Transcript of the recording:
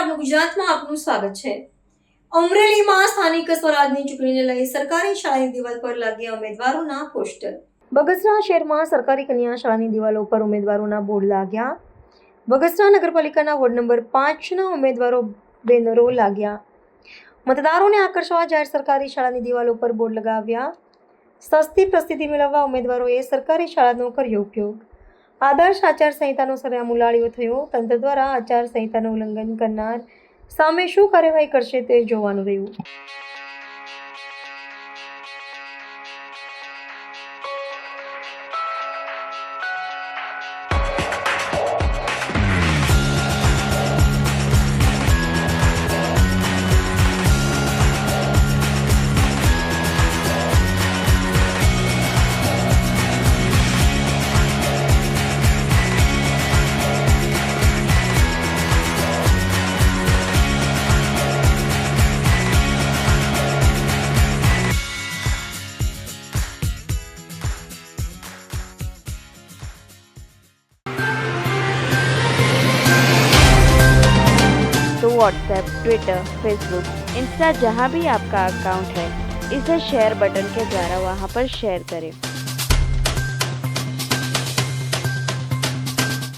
આપનું ગુજરાતમાં આપનું સ્વાગત છે। અમરેલીમાં સ્થાનિક સ્વરાજની ચૂંટણીને લઈ સરકારી શાળાની દિવાલ પર લાગ્યા ઉમેદવારોના પોસ્ટર। બગસરા શહેરમાં સરકારી કન્યા શાળાની દિવાલો પર ઉમેદવારોના બોર્ડ લાગ્યા। બગસરા નગરપાલિકાના વોર્ડ નંબર 5ના ઉમેદવારો બેનરો લાગ્યા। મતદારોને આકર્ષવા જાહેર સરકારી શાળાની દિવાલો પર બોર્ડ લગાવ્યા। સસ્તી પ્રસિદ્ધિ મેળવવા ઉમેદવારોએ સરકારી શાળાનો કર્યો ઉપયોગ। આદર્શ આચારસંહિતાનો સરેઆમ ઉલાળ્યો થયો। તંત્ર દ્વારા આચારસંહિતાનું ઉલ્લંઘન કરનાર સામે શું કાર્યવાહી કરશે તે જોવાનું રહ્યું। तो व्हाट्सएप, ट्विटर, फेसबुक, इंस्टा जहाँ भी आपका अकाउंट है, इसे शेयर बटन के द्वारा वहाँ पर शेयर करें।